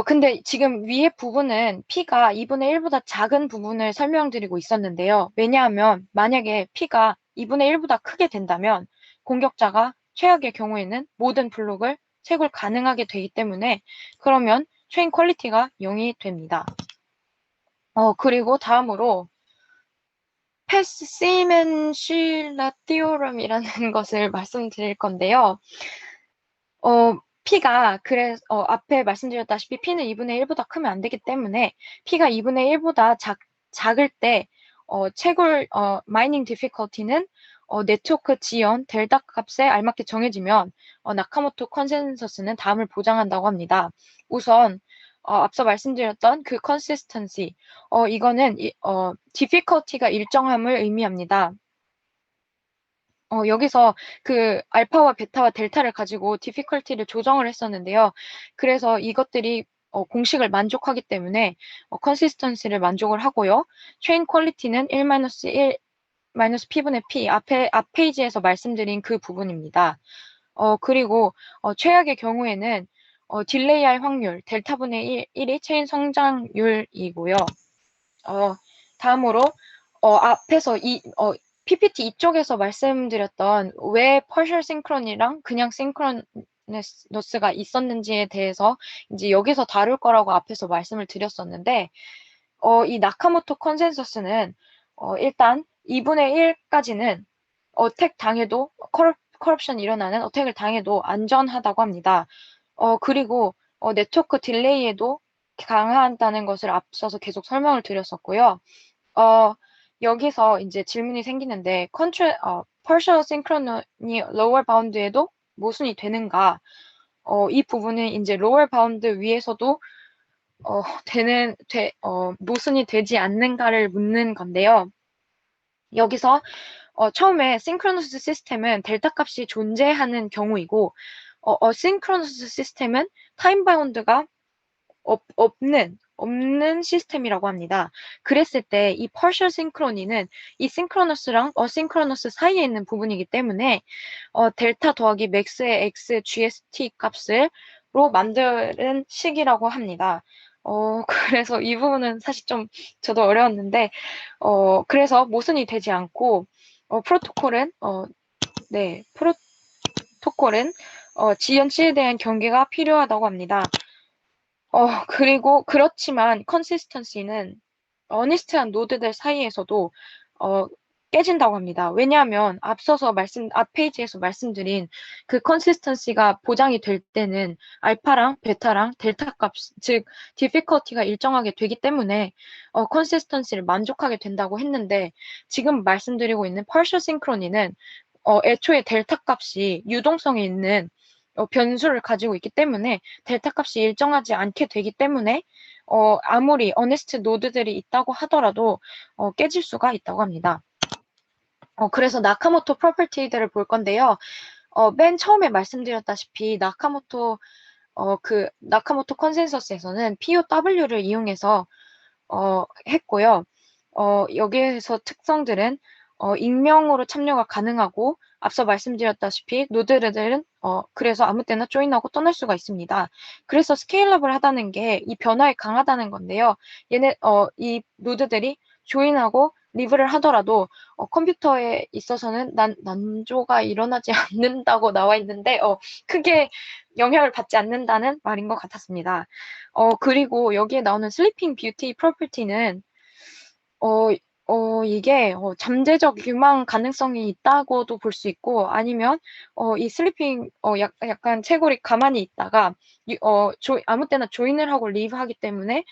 Speaker 3: 근데 지금 위에 부분은 P가 2분의 1보다 작은 부분을 설명드리고 있었는데요. 왜냐하면 만약에 P가 2분의 1보다 크게 된다면 공격자가 최악의 경우에는 모든 블록을 채굴 가능하게 되기 때문에 그러면 체인 퀄리티가 0이 됩니다. 그리고 다음으로 패스 시먼 슐러 티오럼이라는 것을 말씀드릴 건데요. P가 앞에 말씀드렸다시피 P는 2분의 1보다 크면 안 되기 때문에 P가 2분의 1보다 작을 때 채굴 마이닝 디피컬티는 네트워크 지연 델타 값에 알맞게 정해지면 나카모토 컨센서스는 다음을 보장한다고 합니다. 우선 앞서 말씀드렸던 그 컨시스턴시 이거는 디피컬티가 일정함을 의미합니다. 여기서 그 알파와 베타와 델타를 가지고 디피컬티를 조정을 했었는데요. 그래서 이것들이 공식을 만족하기 때문에 컨시스턴시를 만족을 하고요. 체인 퀄리티는 1-1 P분의 P 앞 페이지에서 말씀드린 그 부분입니다. 그리고 최악의 경우에는 딜레이할 확률 델타분의 1이 체인 성장률이고요. 다음으로 앞에서 PPT 이쪽에서 말씀드렸던 왜 partial synchron이랑 그냥 synchronous가 있었는지에 대해서 이제 여기서 다룰 거라고 앞에서 말씀을 드렸었는데 이 나카모토 컨센서스는 일단 2분의 1까지는 어택 당해도 커럽션이 일어나는 어택을 당해도 안전하다고 합니다. 그리고 네트워크 딜레이에도 강하다는 것을 앞서서 계속 설명을 드렸었고요. 여기서 이제 질문이 생기는데 partial synchron이 lower bound에도 모순이 되는가? 이 부분은 이제 lower bound 위에서도 모순이 되지 않는가를 묻는 건데요. 여기서 처음에 synchronous 시스템은 델타 값이 존재하는 경우이고 asynchronous 시스템은 타임 바운드가 없는 시스템이라고 합니다. 그랬을 때 이 partial synchrony는 이 synchronous랑 asynchronous 사이에 있는 부분이기 때문에 델타 더하기 max의 x GST 값으로 만드는 식이라고 합니다. 그래서 이 부분은 사실 좀 저도 어려웠는데 그래서 모순이 되지 않고 프로토콜은 지연치에 대한 경계가 필요하다고 합니다. 그리고 그렇지만 컨시스턴시는 어니스트한 노드들 사이에서도 깨진다고 합니다. 왜냐하면 앞서서 앞 페이지에서 말씀드린 그 컨시스턴시가 보장이 될 때는 알파랑 베타랑 델타 값, 즉 디피컬티가 일정하게 되기 때문에 컨시스턴시를 만족하게 된다고 했는데 지금 말씀드리고 있는 partial synchrony는 애초에 델타 값이 유동성이 있는 변수를 가지고 있기 때문에 델타 값이 일정하지 않게 되기 때문에 아무리 어니스트 노드들이 있다고 하더라도 깨질 수가 있다고 합니다. 그래서 나카모토 프로퍼티들을 볼 건데요. 맨 처음에 말씀드렸다시피 나카모토 컨센서스에서는 POW를 이용해서 했고요. 여기에서 특성들은 익명으로 참여가 가능하고 앞서 말씀드렸다시피 노드들은 그래서 아무 때나 조인하고 떠날 수가 있습니다. 그래서 스케일러블 하다는 게 이 변화에 강하다는 건데요. 이 노드들이 조인하고 리브를 하더라도 컴퓨터에 있어서는 난조가 일어나지 않는다고 나와 있는데 크게 영향을 받지 않는다는 말인 것 같았습니다. 그리고 여기에 나오는 슬리핑 뷰티 프로퍼티는 이게 잠재적 유망 가능성이 있다고도 볼 수 있고 아니면 이 슬리핑 약간 채굴이 가만히 있다가 아무 때나 조인을 하고 리브하기 때문에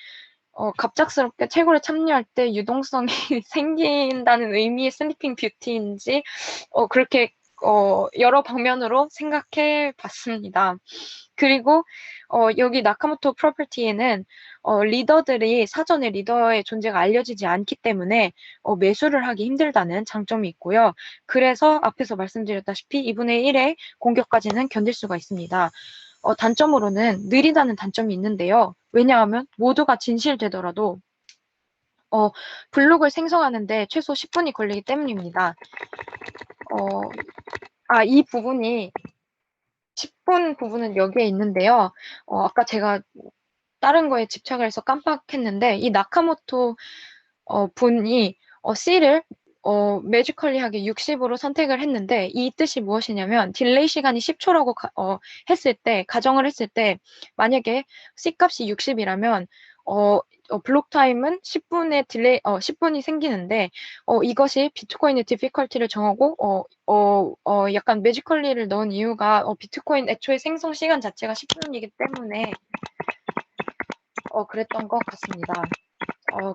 Speaker 3: 갑작스럽게 채굴에 참여할 때 유동성이 생긴다는 의미의 슬리핑 뷰티인지 그렇게 여러 방면으로 생각해 봤습니다. 그리고 여기 나카모토 프로퍼티에는 리더들이 사전에 리더의 존재가 알려지지 않기 때문에 매수를 하기 힘들다는 장점이 있고요. 그래서 앞에서 말씀드렸다시피 2분의 1의 공격까지는 견딜 수가 있습니다. 단점으로는 느리다는 단점이 있는데요. 왜냐하면 모두가 진실되더라도 블록을 생성하는데 최소 10분이 걸리기 때문입니다. 이 부분이 10분 부분은 여기에 있는데요. 아까 제가 다른 거에 집착을 해서 깜빡했는데 이 나카모토 분이 C를 매지컬리하게 60으로 선택을 했는데 이 뜻이 무엇이냐면 딜레이 시간이 10초라고 가정을 했을 때 만약에 C 값이 60이라면 블록 타임은 10분이 생기는데 이것이 비트코인의 디피컬티를 정하고 약간 매지컬리를 넣은 이유가 비트코인 애초에 생성 시간 자체가 10분이기 때문에 그랬던 것 같습니다.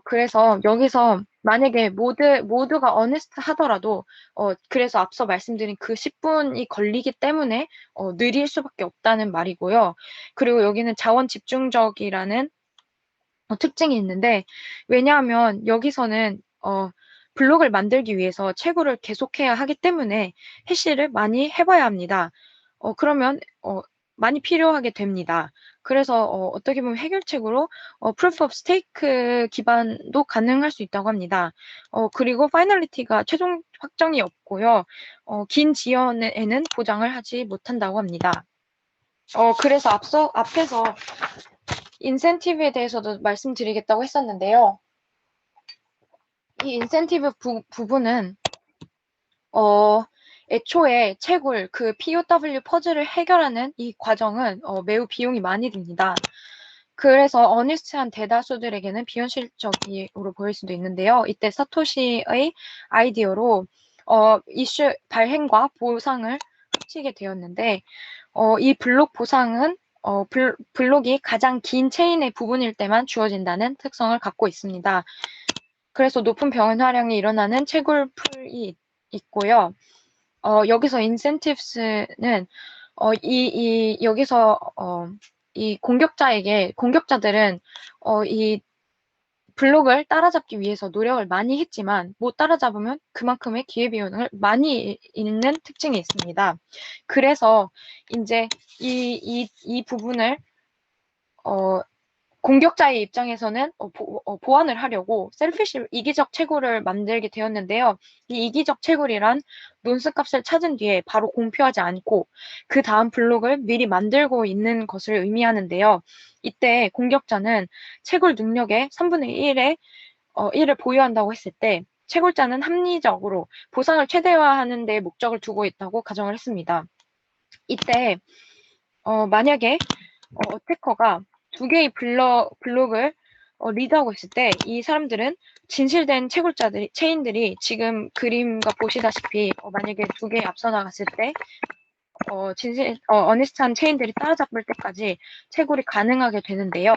Speaker 3: 그래서 여기서 만약에 모두가 어니스트 하더라도 그래서 앞서 말씀드린 그 10분이 걸리기 때문에 느릴 수밖에 없다는 말이고요. 그리고 여기는 자원 집중적이라는 특징이 있는데 왜냐하면 여기서는 블록을 만들기 위해서 채굴을 계속해야 하기 때문에 해시를 많이 해봐야 합니다. 그러면 많이 필요하게 됩니다. 그래서 어떻게 보면 해결책으로 proof of stake 기반도 가능할 수 있다고 합니다. 그리고 파이널리티가 최종 확정이 없고요. 긴 지연에는 보장을 하지 못한다고 합니다. 그래서 앞에서 인센티브에 대해서도 말씀드리겠다고 했었는데요. 이 인센티브 부분은 애초에 채굴 그 POW 퍼즐을 해결하는 이 과정은 매우 비용이 많이 듭니다. 그래서 어니스트한 대다수들에게는 비현실적으로 보일 수도 있는데요. 이때 사토시의 아이디어로 이슈 발행과 보상을 합치게 되었는데 이 블록 보상은 블록이 가장 긴 체인의 부분일 때만 주어진다는 특성을 갖고 있습니다. 그래서 높은 변화량이 일어나는 채굴풀이 있고요. 여기서 인센티브스는 여기서 이 공격자들은 이 블록을 따라잡기 위해서 노력을 많이 했지만 못 따라잡으면 그만큼의 기회비용을 많이 잃는 특징이 있습니다. 그래서 이제 이 부분을 공격자의 입장에서는 보완을 하려고 셀피시 이기적 채굴을 만들게 되었는데요. 이 이기적 채굴이란 논스 값을 찾은 뒤에 바로 공표하지 않고 그 다음 블록을 미리 만들고 있는 것을 의미하는데요. 이때 공격자는 채굴 능력의 3분의 1을 보유한다고 했을 때 채굴자는 합리적으로 보상을 최대화하는 데 목적을 두고 있다고 가정을 했습니다. 이때 만약에 어태커가 두 개의 블록을 리드하고 있을 때 이 사람들은 진실된 체인들이 지금 그림과 보시다시피 만약에 두 개 앞서 나갔을 때 어니스트한 체인들이 따라잡을 때까지 채굴이 가능하게 되는데요.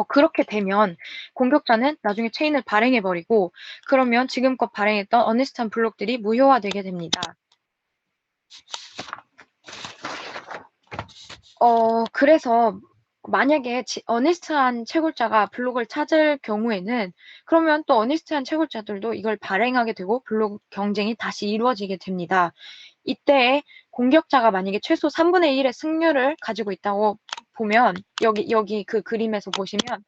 Speaker 3: 그렇게 되면 공격자는 나중에 체인을 발행해버리고 그러면 지금껏 발행했던 어니스트한 블록들이 무효화되게 됩니다. 그래서 만약에 어니스트한 채굴자가 블록을 찾을 경우에는 그러면 또 어니스트한 채굴자들도 이걸 발행하게 되고 블록 경쟁이 다시 이루어지게 됩니다. 이때 공격자가 만약에 최소 3분의 1의 승률을 가지고 있다고 보면 여기 그 그림에서 보시면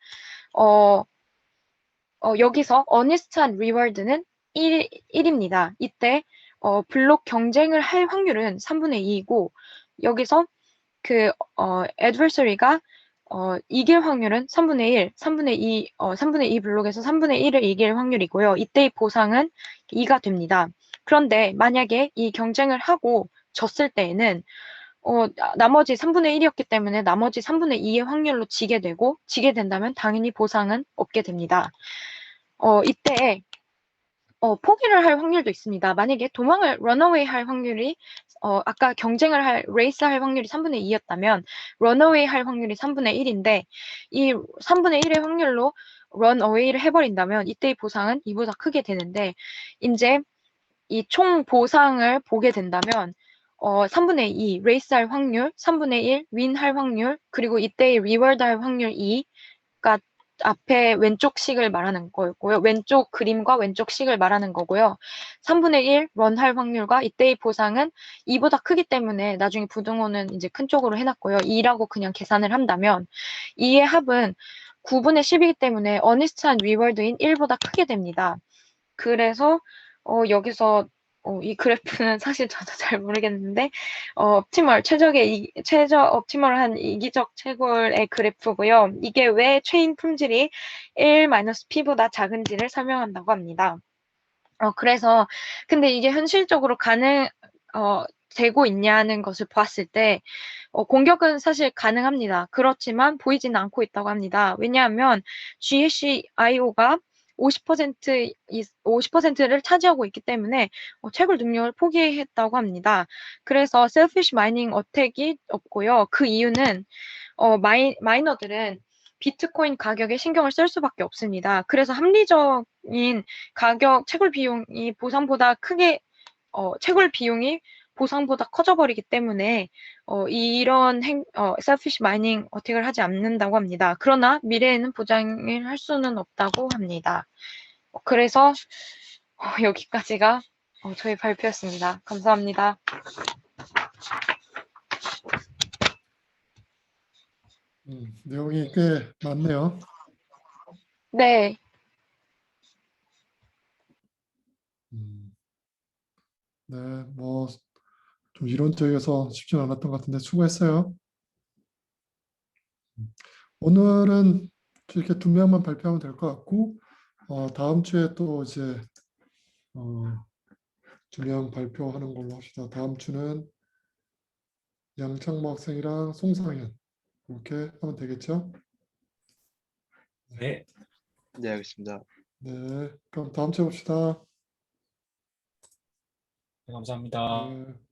Speaker 3: 여기서 어니스트한 리워드는 1입니다. 이때 블록 경쟁을 할 확률은 3분의 2이고 여기서 그 adversary가 이길 확률은 3분의 1, 3분의 2 블록에서 3분의 1을 이길 확률이고요. 이때의 보상은 2가 됩니다. 그런데 만약에 이 경쟁을 하고 졌을 때에는 나머지 3분의 1이었기 때문에 나머지 3분의 2의 확률로 지게 된다면 당연히 보상은 없게 됩니다. 이때 포기를 할 확률도 있습니다. 만약에 런어웨이 할 확률이 아까 레이스 할 확률이 3분의 2였다면 런어웨이 할 확률이 3분의 1인데 이 3분의 1의 확률로 런어웨이를 해버린다면 이때의 보상은 이보다 크게 되는데 이제 이 총 보상을 보게 된다면 3분의 2 레이스 할 확률, 3분의 1 윈 할 확률, 그리고 이때의 리워드 할 확률 2가 앞에 왼쪽 식을 말하는 거고요. 왼쪽 그림과 왼쪽 식을 말하는 거고요. 3분의 1 런 할 확률과 이때의 보상은 2보다 크기 때문에 나중에 부등호는 이제 큰 쪽으로 해놨고요. 2라고 그냥 계산을 한다면 2의 합은 9분의 10이기 때문에 어니스트한 리워드인 1보다 크게 됩니다. 그래서 여기서 이 그래프는 사실 저도 잘 모르겠는데 옵티멀 최저 옵티멀한 이기적 채굴의 그래프고요. 이게 왜 체인 품질이 1-p보다 작은지를 설명한다고 합니다. 그래서 근데 이게 현실적으로 되고 있냐는 것을 봤을 때 공격은 사실 가능합니다. 그렇지만 보이지는 않고 있다고 합니다. 왜냐하면 GHIO가 50%를 차지하고 있기 때문에 채굴 능력을 포기했다고 합니다. 그래서 셀피쉬 마이닝 어택이 없고요. 그 이유는 마이너들은 비트코인 가격에 신경을 쓸 수밖에 없습니다. 그래서 합리적인 채굴 비용이 채굴 비용이 보상보다 커져버리기 때문에 이런 셀피쉬 마이닝 어택을 하지 않는다고 합니다. 그러나 미래에는 보장을 할 수는 없다고 합니다. 그래서 여기까지가 저희 발표였습니다. 감사합니다.
Speaker 2: 내용이 꽤 많네요.
Speaker 3: 네.
Speaker 2: 네, 뭐 좀 이론적이어서 쉽지 않았던 것 같은데 수고했어요. 오늘은 이렇게 2명만 발표하면 될 것 같고 다음 주에 또 이제 2명 발표하는 걸로 합시다. 다음 주는 양창모 학생이랑 송상현 이렇게 하면 되겠죠?
Speaker 4: 네.
Speaker 5: 네, 알겠습니다.
Speaker 2: 네, 그럼 다음 주에 봅시다.
Speaker 4: 감사합니다.
Speaker 2: 네.